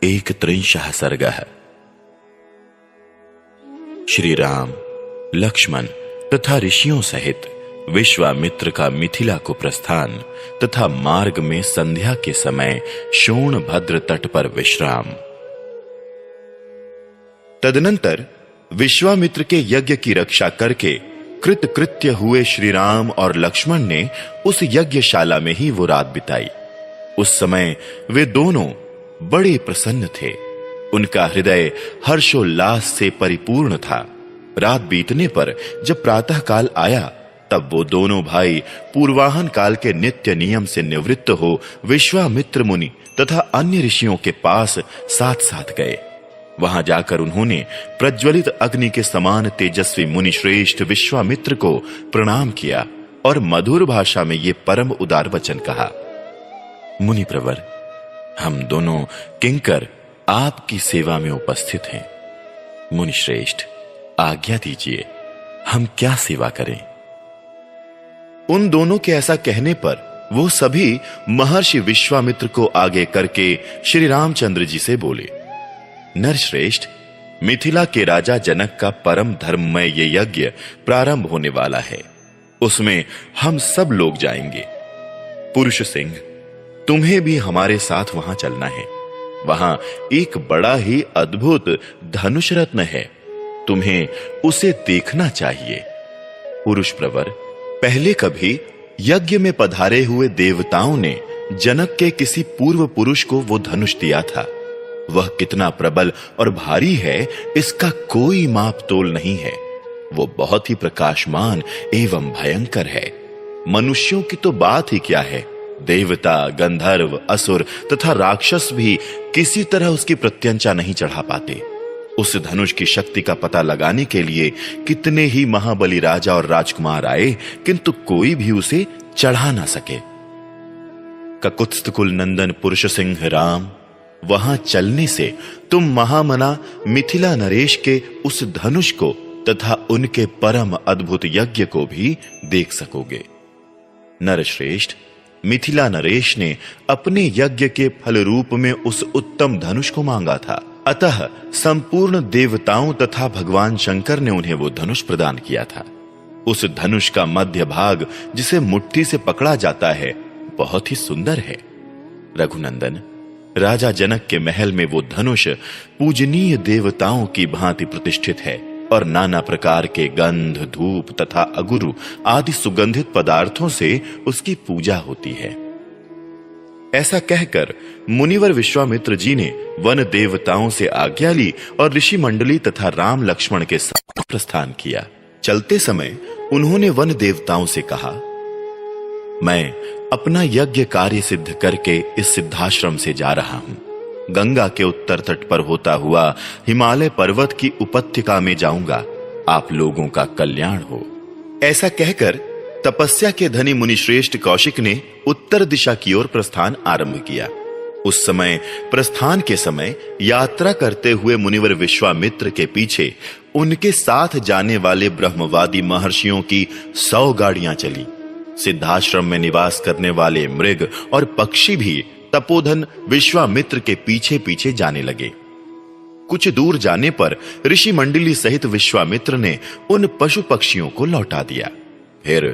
एकत्रिंशः सर्गः। श्री राम, लक्ष्मण तथा ऋषियों सहित विश्वामित्र का मिथिला को प्रस्थान तथा मार्ग में संध्या के समय शोणभद्र तट पर विश्राम। तदनंतर विश्वामित्र के यज्ञ की रक्षा करके कृतकृत्य हुए श्री राम और लक्ष्मण ने उस यज्ञशाला में ही वो रात बिताई। उस समय वे दोनों बड़े प्रसन्न थे। उनका हृदय हर्षोल्लास से परिपूर्ण था। रात बीतने पर जब प्रातः काल आया तब वो दोनों भाई पूर्वाहन काल के नित्य नियम से निवृत्त हो विश्वामित्र मुनि तथा अन्य ऋषियों के पास साथ साथ गए। वहां जाकर उन्होंने प्रज्वलित अग्नि के समान तेजस्वी मुनि श्रेष्ठ विश्वामित्र को प्रणाम किया और मधुर भाषा में ये परम उदार वचन कहा। मुनि प्रवर, हम दोनों किंकर आपकी सेवा में उपस्थित हैं। मुनि श्रेष्ठ, आज्ञा दीजिए, हम क्या सेवा करें? उन दोनों के ऐसा कहने पर वो सभी महर्षि विश्वामित्र को आगे करके श्री रामचंद्र जी से बोले, नरश्रेष्ठ, मिथिला के राजा जनक का परम धर्ममय ये यज्ञ प्रारंभ होने वाला है। उसमें हम सब लोग जाएंगे। पुरुष सिंह, तुम्हें भी हमारे साथ वहां चलना है। वहां एक बड़ा ही अद्भुत धनुष रत्न है, तुम्हें उसे देखना चाहिए। पुरुष प्रवर, पहले कभी यज्ञ में पधारे हुए देवताओं ने जनक के किसी पूर्व पुरुष को वो धनुष दिया था। वह कितना प्रबल और भारी है, इसका कोई माप तोल नहीं है। वो बहुत ही प्रकाशमान एवं भयंकर है। मनुष्यों की तो बात ही क्या है, देवता, गंधर्व, असुर तथा राक्षस भी किसी तरह उसकी प्रत्यंचा नहीं चढ़ा पाते। उस धनुष की शक्ति का पता लगाने के लिए कितने ही महाबली राजा और राजकुमार आए, किंतु कोई भी उसे चढ़ा ना सके। ककुत्स्थकुल नंदन पुरुष सिंह राम, वहां चलने से तुम महामना मिथिला नरेश के उस धनुष को तथा उनके परम अद्भुत यज्ञ को भी देख सकोगे। नरश्रेष्ठ, मिथिला नरेश ने अपने यज्ञ के फल रूप में उस उत्तम धनुष को मांगा था, अतः संपूर्ण देवताओं तथा भगवान शंकर ने उन्हें वो धनुष प्रदान किया था। उस धनुष का मध्य भाग, जिसे मुट्ठी से पकड़ा जाता है, बहुत ही सुंदर है। रघुनंदन, राजा जनक के महल में वो धनुष पूजनीय देवताओं की भांति प्रतिष्ठित है और नाना प्रकार के गंध, धूप तथा अगुरु आदि सुगंधित पदार्थों से उसकी पूजा होती है। ऐसा कहकर मुनिवर विश्वामित्र जी ने वन देवताओं से आज्ञा ली और ऋषि मंडली तथा राम लक्ष्मण के साथ प्रस्थान किया। चलते समय उन्होंने वन देवताओं से कहा, मैं अपना यज्ञ कार्य सिद्ध करके इस सिद्धाश्रम से जा रहा हूं। गंगा के उत्तर तट पर होता हुआ हिमालय पर्वत की उपत्यका में जाऊंगा। आप लोगों का कल्याण हो। ऐसा कहकर तपस्या के धनी मुनि श्रेष्ठ कौशिक ने उत्तर दिशा की ओर प्रस्थान आरंभ किया। उस समय प्रस्थान के समय यात्रा करते हुए मुनिवर विश्वामित्र के पीछे उनके साथ जाने वाले ब्रह्मवादी महर्षियों की 100 गाड़ियां चली। सिद्धाश्रम में निवास करने वाले मृग और पक्षी भी तपोधन विश्वामित्र के पीछे पीछे जाने लगे। कुछ दूर जाने पर ऋषि मंडली सहित विश्वामित्र ने उन पशु पक्षियों को लौटा दिया। फिर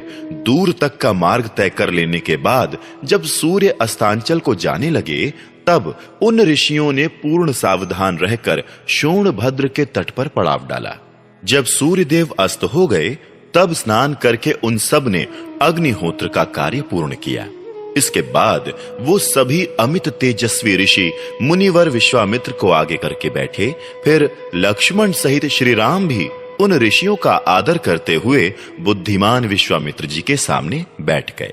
दूर तक का मार्ग तय कर लेने के बाद जब सूर्य अस्तांचल को जाने लगे, तब उन ऋषियों ने पूर्ण सावधान रहकर शोणभद्र के तट पर पड़ाव डाला। जब सूर्यदेव अस्त हो गए, तब स्नान करके उन सब ने अग्निहोत्र का कार्य पूर्ण किया। इसके बाद वो सभी अमित तेजस्वी ऋषि मुनिवर विश्वामित्र को आगे करके बैठे। फिर लक्ष्मण सहित श्री राम भी उन ऋषियों का आदर करते हुए बुद्धिमान विश्वामित्र जी के सामने बैठ गए।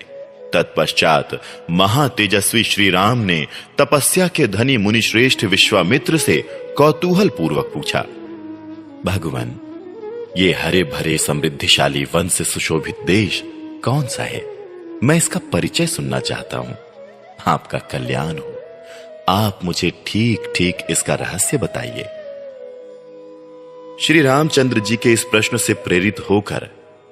तत्पश्चात महातेजस्वी श्री राम ने तपस्या के धनी मुनि श्रेष्ठ विश्वामित्र से कौतूहल पूर्वक पूछा, भगवान, ये हरे भरे समृद्धिशाली वन से सुशोभित देश कौन सा है? मैं इसका परिचय सुनना चाहता हूं। आपका कल्याण हो। आप मुझे ठीक ठीक इसका रहस्य बताइए। श्री रामचंद्र जी के इस प्रश्न से प्रेरित होकर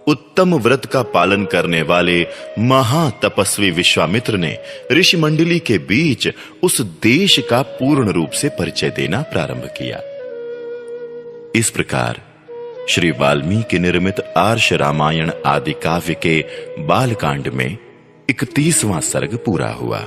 उत्तम व्रत का पालन करने वाले महातपस्वी विश्वामित्र ने ऋषि मंडली के बीच उस देश का पूर्ण रूप से परिचय देना प्रारंभ किया। इस प्रकार श्री वाल्मीकि निर्मित आर्ष रामायण आदि काव्य के बालकांड में 31वां सर्ग पूरा हुआ।